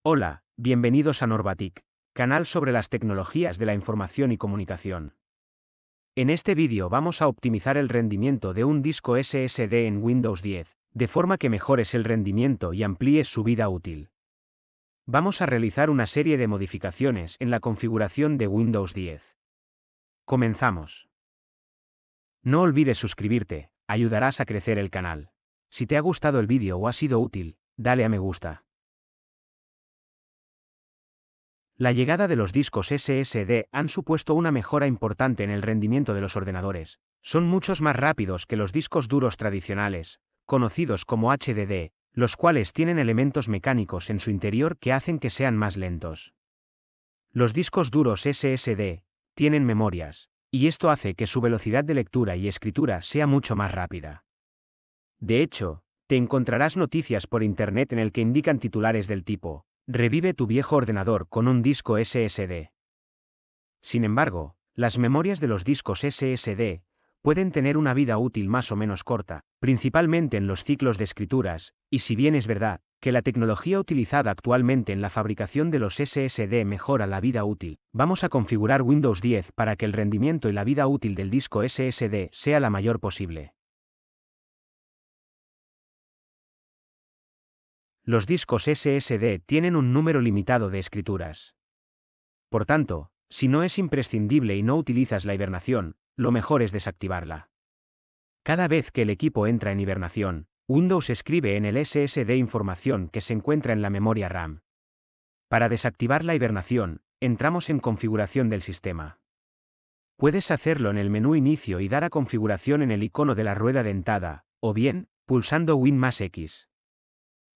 Hola, bienvenidos a Norbatic, canal sobre las tecnologías de la información y comunicación. En este vídeo vamos a optimizar el rendimiento de un disco SSD en Windows 10, de forma que mejores el rendimiento y amplíes su vida útil. Vamos a realizar una serie de modificaciones en la configuración de Windows 10. Comenzamos. No olvides suscribirte, ayudarás a crecer el canal. Si te ha gustado el vídeo o ha sido útil, dale a me gusta. La llegada de los discos SSD han supuesto una mejora importante en el rendimiento de los ordenadores. Son muchos más rápidos que los discos duros tradicionales, conocidos como HDD, los cuales tienen elementos mecánicos en su interior que hacen que sean más lentos. Los discos duros SSD tienen memorias, y esto hace que su velocidad de lectura y escritura sea mucho más rápida. De hecho, te encontrarás noticias por internet en el que indican titulares del tipo: revive tu viejo ordenador con un disco SSD. Sin embargo, las memorias de los discos SSD pueden tener una vida útil más o menos corta, principalmente en los ciclos de escrituras, y si bien es verdad que la tecnología utilizada actualmente en la fabricación de los SSD mejora la vida útil, vamos a configurar Windows 10 para que el rendimiento y la vida útil del disco SSD sea la mayor posible. Los discos SSD tienen un número limitado de escrituras. Por tanto, si no es imprescindible y no utilizas la hibernación, lo mejor es desactivarla. Cada vez que el equipo entra en hibernación, Windows escribe en el SSD información que se encuentra en la memoria RAM. Para desactivar la hibernación, entramos en configuración del sistema. Puedes hacerlo en el menú Inicio y dar a configuración en el icono de la rueda dentada, o bien, pulsando Win más X.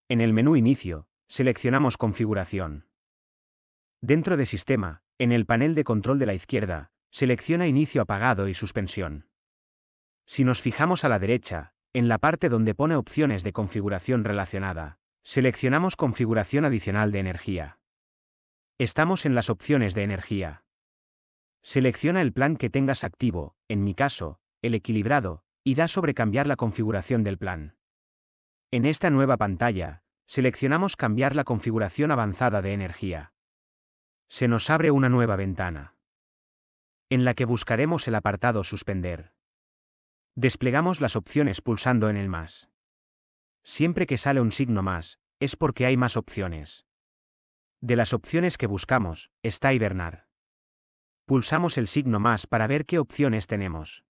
En el menú Inicio, seleccionamos Configuración. Dentro de Sistema, en el panel de control de la izquierda, selecciona Inicio apagado y suspensión. Si nos fijamos a la derecha, en la parte donde pone opciones de configuración relacionada, seleccionamos Configuración adicional de energía. Estamos en las opciones de energía. Selecciona el plan que tengas activo, en mi caso, el equilibrado, y da sobre cambiar la configuración del plan. En esta nueva pantalla, seleccionamos cambiar la configuración avanzada de energía. Se nos abre una nueva ventana, en la que buscaremos el apartado Suspender. Desplegamos las opciones pulsando en el más. Siempre que sale un signo más, es porque hay más opciones. De las opciones que buscamos, está hibernar. Pulsamos el signo más para ver qué opciones tenemos.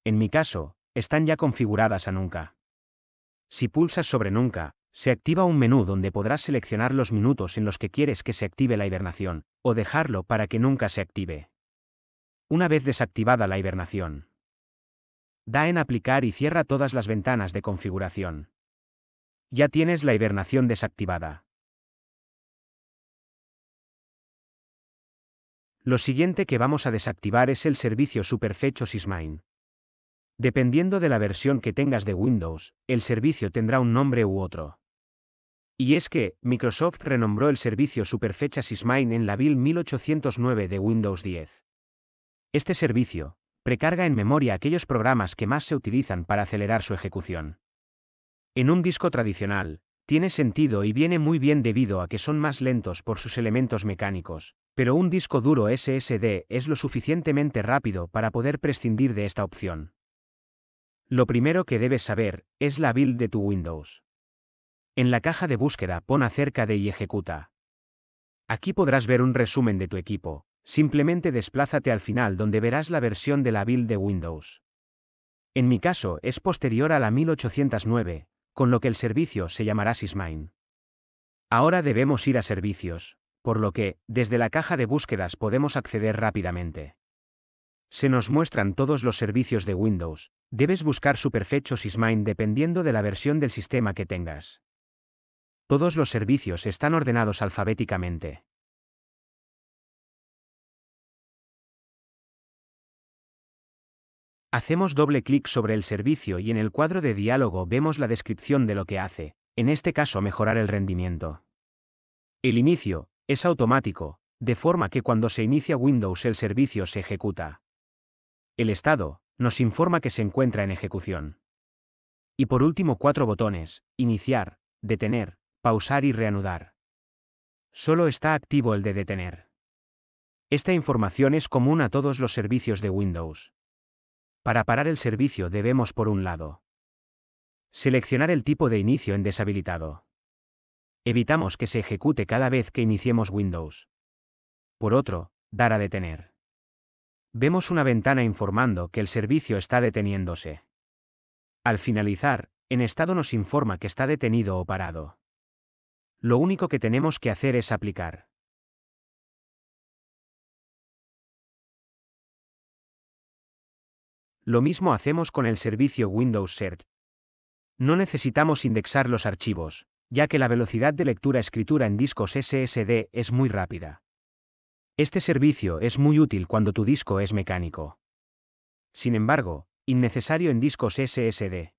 En mi caso, están ya configuradas a nunca. Si pulsas sobre nunca, se activa un menú donde podrás seleccionar los minutos en los que quieres que se active la hibernación, o dejarlo para que nunca se active. Una vez desactivada la hibernación, da en aplicar y cierra todas las ventanas de configuración. Ya tienes la hibernación desactivada. Lo siguiente que vamos a desactivar es el servicio Superfetch o Sysmine. Dependiendo de la versión que tengas de Windows, el servicio tendrá un nombre u otro. Y es que, Microsoft renombró el servicio Superfetch a Sysmine en la Build 1809 de Windows 10. Este servicio precarga en memoria aquellos programas que más se utilizan para acelerar su ejecución. En un disco tradicional, tiene sentido y viene muy bien debido a que son más lentos por sus elementos mecánicos, pero un disco duro SSD es lo suficientemente rápido para poder prescindir de esta opción. Lo primero que debes saber es la build de tu Windows. En la caja de búsqueda pon acerca de y ejecuta. Aquí podrás ver un resumen de tu equipo, simplemente desplázate al final donde verás la versión de la build de Windows. En mi caso es posterior a la 1809, con lo que el servicio se llamará Sysmine. Ahora debemos ir a Servicios, por lo que, desde la caja de búsquedas podemos acceder rápidamente. Se nos muestran todos los servicios de Windows, debes buscar Superfetch o Sysmine dependiendo de la versión del sistema que tengas. Todos los servicios están ordenados alfabéticamente. Hacemos doble clic sobre el servicio y en el cuadro de diálogo vemos la descripción de lo que hace, en este caso mejorar el rendimiento. El inicio es automático, de forma que cuando se inicia Windows el servicio se ejecuta. El estado nos informa que se encuentra en ejecución. Y por último 4 botones: iniciar, detener, pausar y reanudar. Solo está activo el de detener. Esta información es común a todos los servicios de Windows. Para parar el servicio debemos, por un lado, seleccionar el tipo de inicio en deshabilitado. Evitamos que se ejecute cada vez que iniciemos Windows. Por otro, dar a detener. Vemos una ventana informando que el servicio está deteniéndose. Al finalizar, en estado nos informa que está detenido o parado. Lo único que tenemos que hacer es aplicar. Lo mismo hacemos con el servicio Windows Search. No necesitamos indexar los archivos, ya que la velocidad de lectura-escritura en discos SSD es muy rápida. Este servicio es muy útil cuando tu disco es mecánico. Sin embargo, innecesario en discos SSD.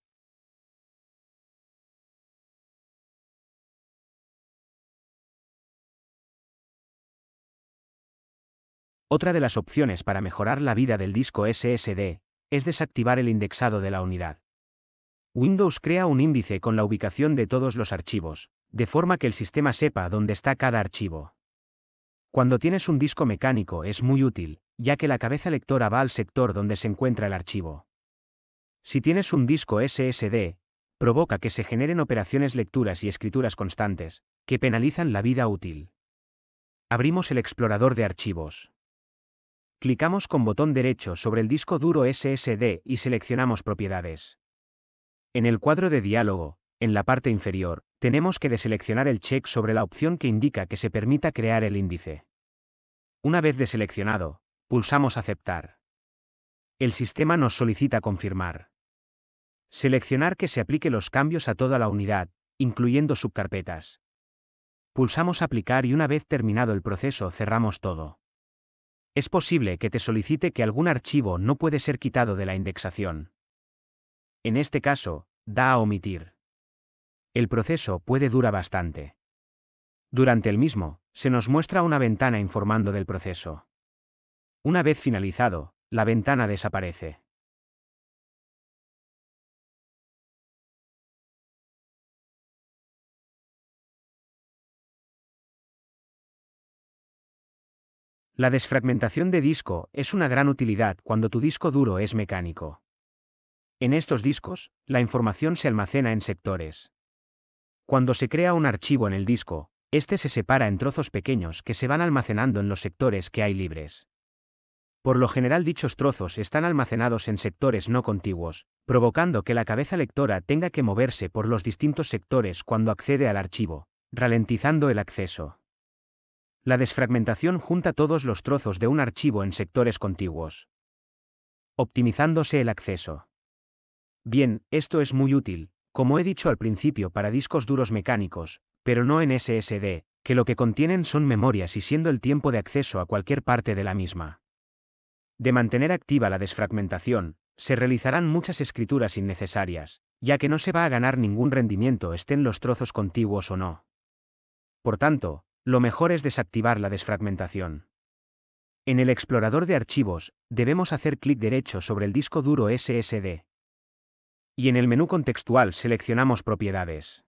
Otra de las opciones para mejorar la vida del disco SSD es desactivar el indexado de la unidad. Windows crea un índice con la ubicación de todos los archivos, de forma que el sistema sepa dónde está cada archivo. Cuando tienes un disco mecánico es muy útil, ya que la cabeza lectora va al sector donde se encuentra el archivo. Si tienes un disco SSD, provoca que se generen operaciones lecturas y escrituras constantes, que penalizan la vida útil. Abrimos el explorador de archivos. Clicamos con botón derecho sobre el disco duro SSD y seleccionamos propiedades. En el cuadro de diálogo, en la parte inferior, tenemos que deseleccionar el check sobre la opción que indica que se permita crear el índice. Una vez deseleccionado, pulsamos Aceptar. El sistema nos solicita confirmar. Seleccionar que se aplique los cambios a toda la unidad, incluyendo subcarpetas. Pulsamos Aplicar y una vez terminado el proceso cerramos todo. Es posible que te solicite que algún archivo no puede ser quitado de la indexación. En este caso, da a omitir. El proceso puede durar bastante. Durante el mismo, se nos muestra una ventana informando del proceso. Una vez finalizado, la ventana desaparece. La desfragmentación de disco es una gran utilidad cuando tu disco duro es mecánico. En estos discos, la información se almacena en sectores. Cuando se crea un archivo en el disco, este se separa en trozos pequeños que se van almacenando en los sectores que hay libres. Por lo general dichos trozos están almacenados en sectores no contiguos, provocando que la cabeza lectora tenga que moverse por los distintos sectores cuando accede al archivo, ralentizando el acceso. La desfragmentación junta todos los trozos de un archivo en sectores contiguos, optimizándose el acceso. Bien, esto es muy útil, como he dicho al principio, para discos duros mecánicos, pero no en SSD, que lo que contienen son memorias y siendo el tiempo de acceso a cualquier parte de la misma. De mantener activa la desfragmentación, se realizarán muchas escrituras innecesarias, ya que no se va a ganar ningún rendimiento estén los trozos contiguos o no. Por tanto, lo mejor es desactivar la desfragmentación. En el explorador de archivos, debemos hacer clic derecho sobre el disco duro SSD. Y en el menú contextual seleccionamos Propiedades.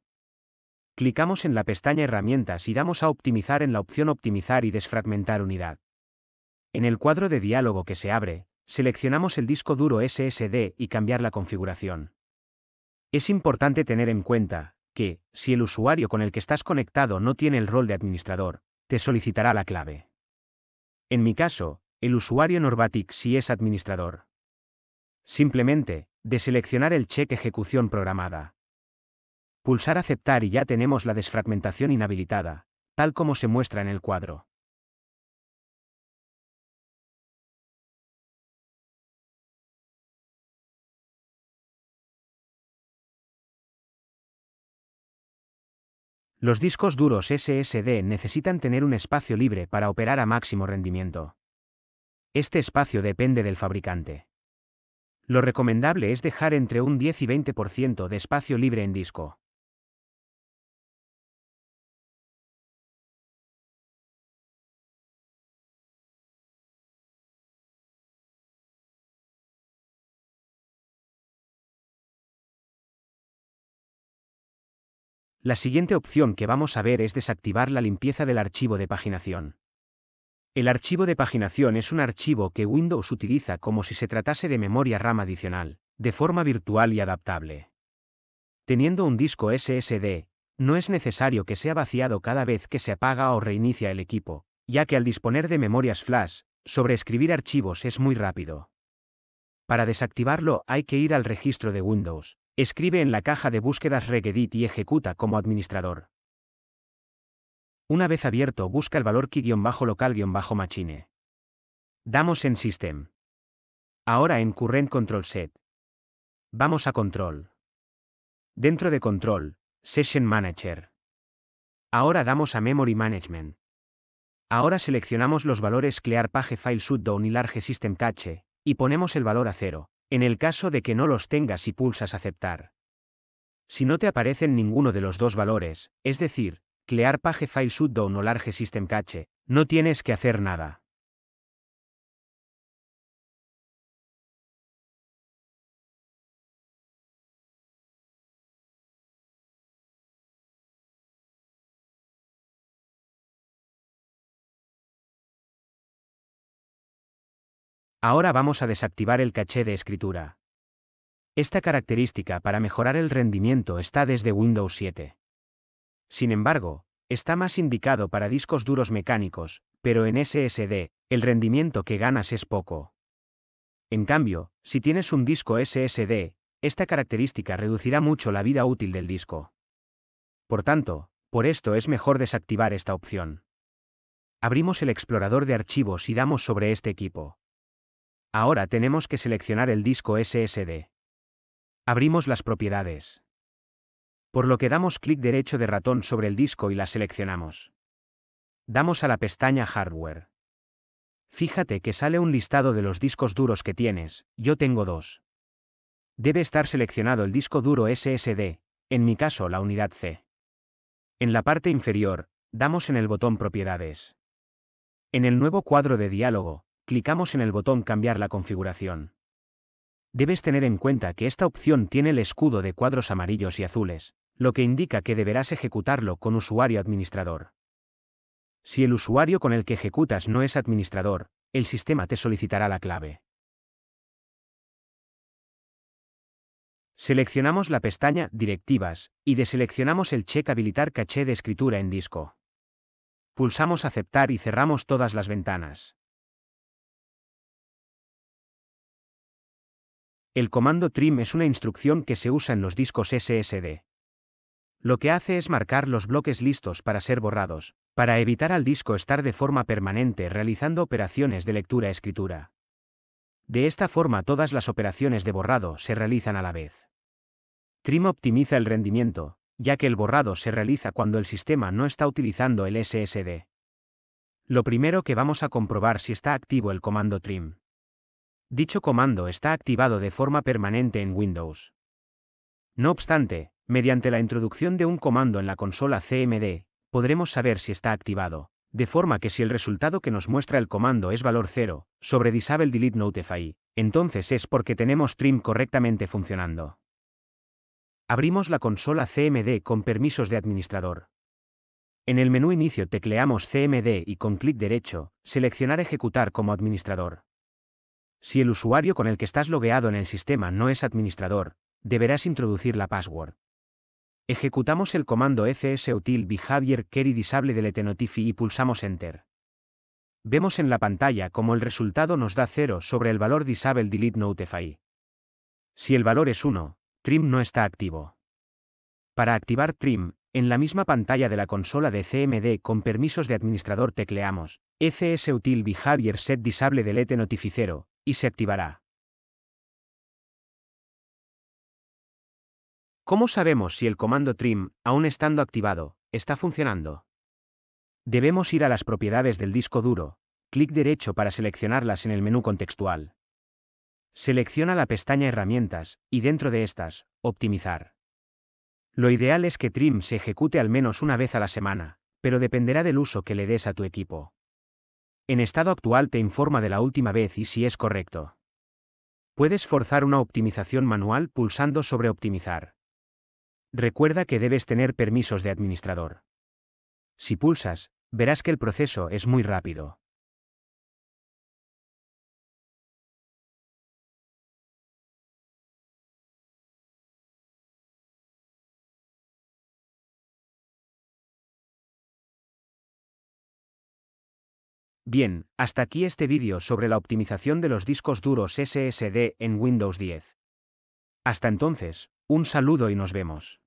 Clicamos en la pestaña Herramientas y damos a Optimizar en la opción Optimizar y desfragmentar unidad. En el cuadro de diálogo que se abre, seleccionamos el disco duro SSD y cambiar la configuración. Es importante tener en cuenta que, si el usuario con el que estás conectado no tiene el rol de administrador, te solicitará la clave. En mi caso, el usuario Norbatic sí es administrador. Simplemente, deseleccionar el check Ejecución programada. Pulsar Aceptar y ya tenemos la desfragmentación inhabilitada, tal como se muestra en el cuadro. Los discos duros SSD necesitan tener un espacio libre para operar a máximo rendimiento. Este espacio depende del fabricante. Lo recomendable es dejar entre un 10 y 20% de espacio libre en disco. La siguiente opción que vamos a ver es desactivar la limpieza del archivo de paginación. El archivo de paginación es un archivo que Windows utiliza como si se tratase de memoria RAM adicional, de forma virtual y adaptable. Teniendo un disco SSD, no es necesario que sea vaciado cada vez que se apaga o reinicia el equipo, ya que al disponer de memorias flash, sobreescribir archivos es muy rápido. Para desactivarlo hay que ir al registro de Windows, escribe en la caja de búsquedas regedit y ejecuta como administrador. Una vez abierto busca el valor key-local-machine. Damos en System. Ahora en Current Control Set. Vamos a Control. Dentro de Control, Session Manager. Ahora damos a Memory Management. Ahora seleccionamos los valores Clear Page File Shutdown y Large System Cache, y ponemos el valor a 0, en el caso de que no los tengas y pulsas Aceptar. Si no te aparecen ninguno de los dos valores, es decir, Clear Page File Shutdown o Large System Cache, no tienes que hacer nada. Ahora vamos a desactivar el caché de escritura. Esta característica para mejorar el rendimiento está desde Windows 7. Sin embargo, está más indicado para discos duros mecánicos, pero en SSD, el rendimiento que ganas es poco. En cambio, si tienes un disco SSD, esta característica reducirá mucho la vida útil del disco. Por tanto, por esto es mejor desactivar esta opción. Abrimos el explorador de archivos y damos sobre este equipo. Ahora tenemos que seleccionar el disco SSD. Abrimos las propiedades. Por lo que damos clic derecho de ratón sobre el disco y la seleccionamos. Damos a la pestaña Hardware. Fíjate que sale un listado de los discos duros que tienes, yo tengo 2. Debe estar seleccionado el disco duro SSD, en mi caso la unidad C. En la parte inferior, damos en el botón Propiedades. En el nuevo cuadro de diálogo, clicamos en el botón Cambiar la configuración. Debes tener en cuenta que esta opción tiene el escudo de cuadros amarillos y azules, lo que indica que deberás ejecutarlo con usuario administrador. Si el usuario con el que ejecutas no es administrador, el sistema te solicitará la clave. Seleccionamos la pestaña Directivas, y deseleccionamos el check Habilitar caché de escritura en disco. Pulsamos Aceptar y cerramos todas las ventanas. El comando trim es una instrucción que se usa en los discos SSD. Lo que hace es marcar los bloques listos para ser borrados, para evitar al disco estar de forma permanente realizando operaciones de lectura-escritura. De esta forma todas las operaciones de borrado se realizan a la vez. Trim optimiza el rendimiento, ya que el borrado se realiza cuando el sistema no está utilizando el SSD. Lo primero que vamos a comprobar si está activo el comando trim. Dicho comando está activado de forma permanente en Windows. No obstante, mediante la introducción de un comando en la consola CMD, podremos saber si está activado, de forma que si el resultado que nos muestra el comando es valor 0, sobre Disable Delete Notify, entonces es porque tenemos trim correctamente funcionando. Abrimos la consola CMD con permisos de administrador. En el menú Inicio tecleamos CMD y con clic derecho, seleccionar Ejecutar como administrador. Si el usuario con el que estás logueado en el sistema no es administrador, deberás introducir la password. Ejecutamos el comando fsutil behavior query disable delete notify y pulsamos Enter. Vemos en la pantalla como el resultado nos da 0 sobre el valor disable delete notify. Si el valor es 1, trim no está activo. Para activar trim, en la misma pantalla de la consola de CMD con permisos de administrador tecleamos fsutil behavior set disable delete notify 0, y se activará. ¿Cómo sabemos si el comando trim, aún estando activado, está funcionando? Debemos ir a las propiedades del disco duro, clic derecho para seleccionarlas en el menú contextual. Selecciona la pestaña Herramientas, y dentro de estas, Optimizar. Lo ideal es que trim se ejecute al menos una vez a la semana, pero dependerá del uso que le des a tu equipo. En estado actual te informa de la última vez y si es correcto. Puedes forzar una optimización manual pulsando sobre Optimizar. Recuerda que debes tener permisos de administrador. Si pulsas, verás que el proceso es muy rápido. Bien, hasta aquí este vídeo sobre la optimización de los discos duros SSD en Windows 10. Hasta entonces, un saludo y nos vemos.